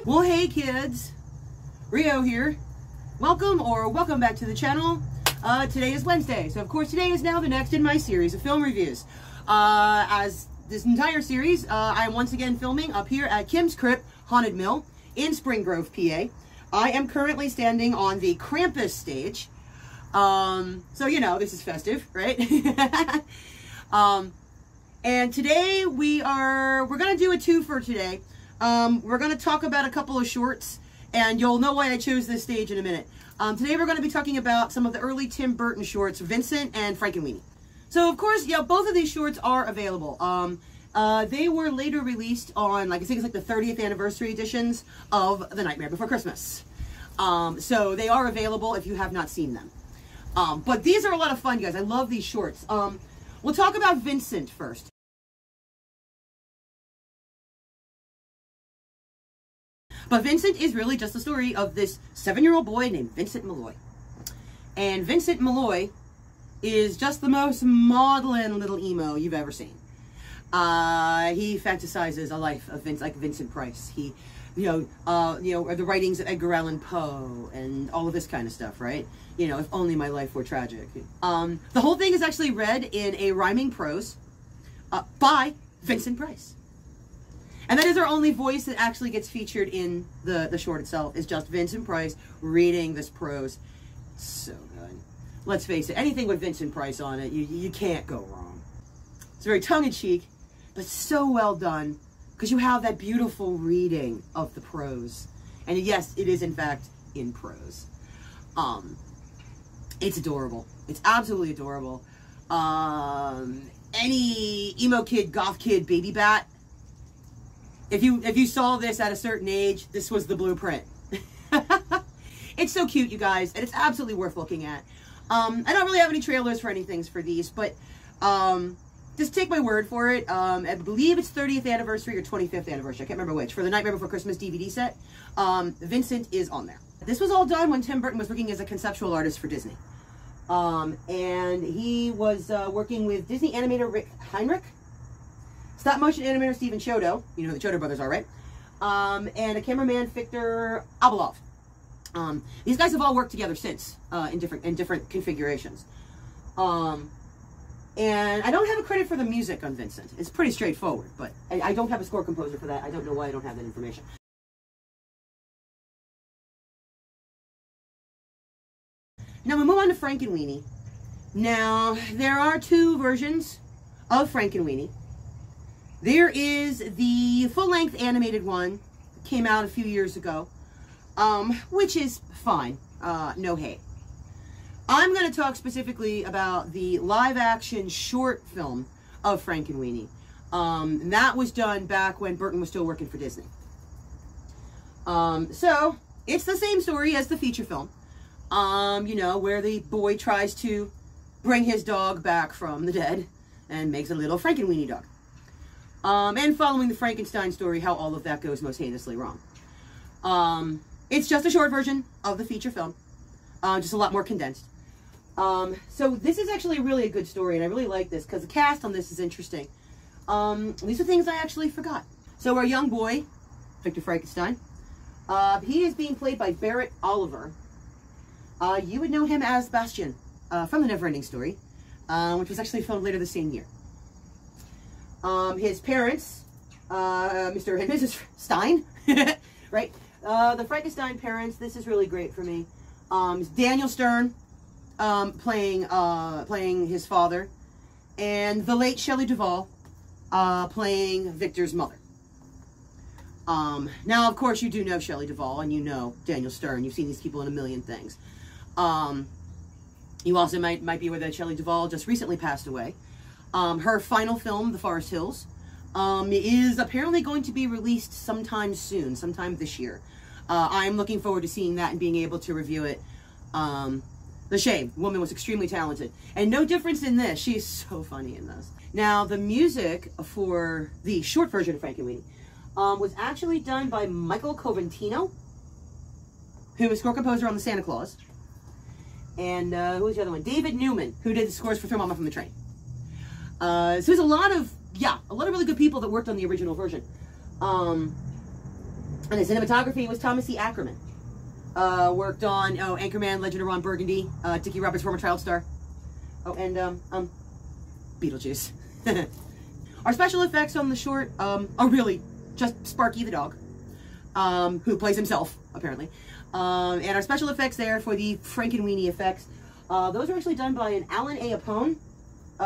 Well, hey kids, Rio here. Welcome back to the channel. Today is Wednesday, so of course today is now the next in my series of film reviews. As this entire series, I am once again filming up here at Kim's Crypt Haunted Mill in Spring Grove, PA. I am currently standing on the Krampus stage. So you know, this is festive, right? And today we're gonna do a twofer today. We're gonna talk about a couple of shorts, and you'll know why I chose this stage in a minute. Today we're gonna be talking about some of the early Tim Burton shorts, Vincent and Frankenweenie. So of course, yeah, both of these shorts are available. They were later released on, like, I think it's like the 30th anniversary editions of The Nightmare Before Christmas. So they are available if you have not seen them. But these are a lot of fun, guys. I love these shorts. We'll talk about Vincent first. But Vincent is really just the story of this 7-year-old boy named Vincent Malloy. And Vincent Malloy is just the most maudlin little emo you've ever seen. He fantasizes a life of Vincent Price. He, the writings of Edgar Allan Poe and all of this kind of stuff, right? You know, if only my life were tragic. The whole thing is actually read in a rhyming prose by Vincent Price. And that is our only voice that actually gets featured in the short itself, is just Vincent Price reading this prose. So good. Let's face it, anything with Vincent Price on it, you can't go wrong. It's very tongue-in-cheek, but so well done, because you have that beautiful reading of the prose. And yes, it is in fact in prose. It's adorable. It's absolutely adorable. Any emo kid, goth kid, baby bat, if you saw this at a certain age, this was the blueprint. It's so cute, you guys, and it's absolutely worth looking at. I don't really have any trailers for anything for these, but just take my word for it. I believe it's 30th anniversary or 25th anniversary. I can't remember which. For the Nightmare Before Christmas DVD set, Vincent is on there. This was all done when Tim Burton was working as a conceptual artist for Disney. And he was working with Disney animator Rick Heinrich, stop motion animator Steven Chodo, you know who the Chodo brothers are, right? And a cameraman Victor Abalov. These guys have all worked together since in different configurations. And I don't have a credit for the music on Vincent. It's pretty straightforward, but I don't have a score composer for that. I don't know why I don't have that information. Now we move on to Frankenweenie. Now, there are two versions of Frankenweenie. There is the full-length animated one that came out a few years ago, which is fine, no hate. I'm going to talk specifically about the live-action short film of Frankenweenie. And that was done back when Burton was still working for Disney. So, it's the same story as the feature film, where the boy tries to bring his dog back from the dead and makes a little Frankenweenie dog. And following the Frankenstein story, how all of that goes most heinously wrong. It's just a short version of the feature film, just a lot more condensed. So this is actually really a good story, and I really like this because the cast on this is interesting. These are things I actually forgot. So our young boy, Victor Frankenstein, he is being played by Barrett Oliver. You would know him as Bastian from The Neverending Story, which was actually filmed later the same year. His parents, Mr. and Mrs. Stein, right? The Frankenstein parents, this is really great for me. Daniel Stern, playing his father, and the late Shelley Duvall, playing Victor's mother. Now, of course, you do know Shelley Duvall, and you know Daniel Stern. You've seen these people in a million things. You also might be aware that Shelley Duvall just recently passed away. Her final film, The Forest Hills, is apparently going to be released sometime soon, sometime this year. I'm looking forward to seeing that and being able to review it. The shame. The woman was extremely talented. And no difference in this. She is so funny in this. Now, the music for the short version of Frankenweenie was actually done by Michael Coventino, who was score composer on The Santa Claus. And who was the other one? David Newman, who did the scores for Throw Mama from the Train. So there's a lot of really good people that worked on the original version. And the cinematography was Thomas E. Ackerman. Worked on Anchorman, Legend of Ron Burgundy, Dickie Roberts' former child star. Oh, and Beetlejuice. Our special effects on the short are really just Sparky the dog, who plays himself, apparently. And our special effects there for the Frankenweenie effects, those are actually done by an Alan A. Apone,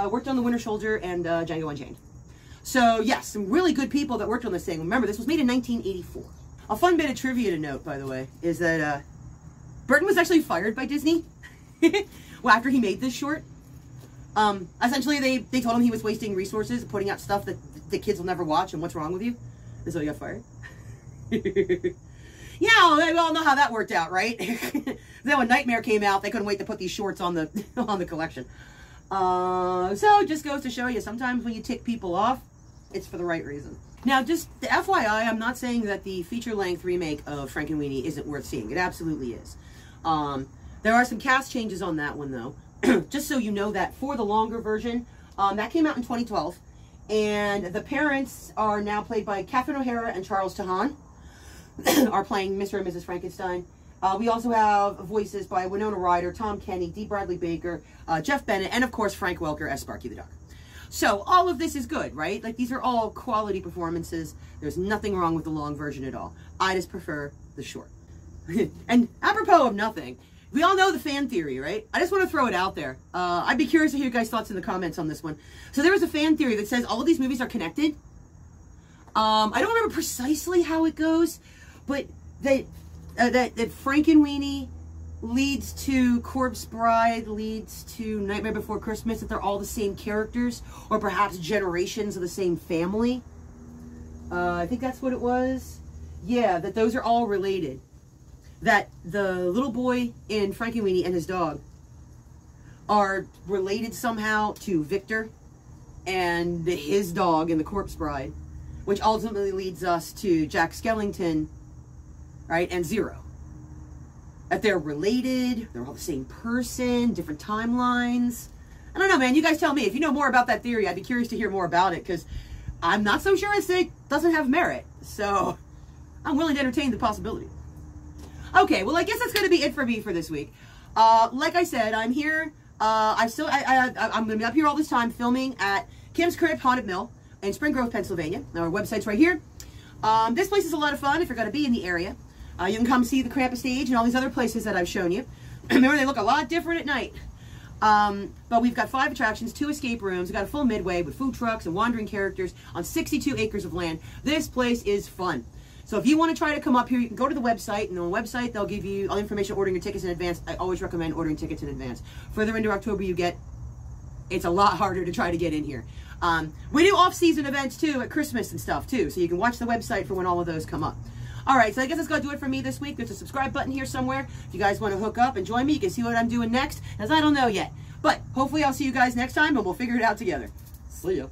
worked on The Winter Soldier and Django Unchained. So, yes, some really good people that worked on this thing. Remember, this was made in 1984. A fun bit of trivia to note, by the way, is that Burton was actually fired by Disney well, after he made this short. Essentially, they told him he was wasting resources, putting out stuff that the kids will never watch, and what's wrong with you? And so he got fired. Yeah, we all know how that worked out, right? Then when Nightmare came out, they couldn't wait to put these shorts on the on the collection. So it just goes to show you, sometimes when you tick people off, it's for the right reason. Now, just the FYI, I'm not saying that the feature-length remake of Frankenweenie isn't worth seeing. It absolutely is. There are some cast changes on that one, though. Just so you know that for the longer version, that came out in 2012. And the parents are now played by Catherine O'Hara and Charles Tahan, are playing Mr. and Mrs. Frankenstein. We also have voices by Winona Ryder, Tom Kenny, D. Bradley Baker, Jeff Bennett, and of course Frank Welker as Sparky the Dog. So all of this is good, right? Like, these are all quality performances. There's nothing wrong with the long version at all. I just prefer the short. And apropos of nothing, we all know the fan theory, right? I just want to throw it out there. I'd be curious to hear your guys' thoughts in the comments on this one. So there was a fan theory that says all of these movies are connected. I don't remember precisely how it goes, but that Frankenweenie leads to Corpse Bride, leads to Nightmare Before Christmas, that they're all the same characters, or perhaps generations of the same family. I think that's what it was. Yeah, that those are all related. That the little boy in Frankenweenie and his dog are related somehow to Victor and his dog in The Corpse Bride, which ultimately leads us to Jack Skellington, right, and Zero. That they're related, they're all the same person, different timelines. I don't know, man. You guys tell me. If you know more about that theory, I'd be curious to hear more about it, because I'm not so sure it doesn't have merit. So I'm willing to entertain the possibility. Okay, well, I guess that's going to be it for me for this week. Like I said, I'm here. I'm going to be up here all this time filming at Kim's Crypt Haunted Mill in Spring Grove, Pennsylvania. Our website's right here. This place is a lot of fun if you're going to be in the area. You can come see the Krampus stage and all these other places that I've shown you. Remember, they look a lot different at night. But we've got 5 attractions, 2 escape rooms. We've got a full midway with food trucks and wandering characters on 62 acres of land. This place is fun. So if you want to try to come up here, you can go to the website, and on the website, they'll give you all the information ordering your tickets in advance. I always recommend ordering tickets in advance. Further into October you get, it's a lot harder to try to get in here. We do off-season events, too, at Christmas and stuff, too. So you can watch the website for when all of those come up. All right, so I guess that's going to do it for me this week. There's a subscribe button here somewhere. If you guys want to hook up and join me, you can see what I'm doing next, as I don't know yet. But hopefully I'll see you guys next time, and we'll figure it out together. See ya.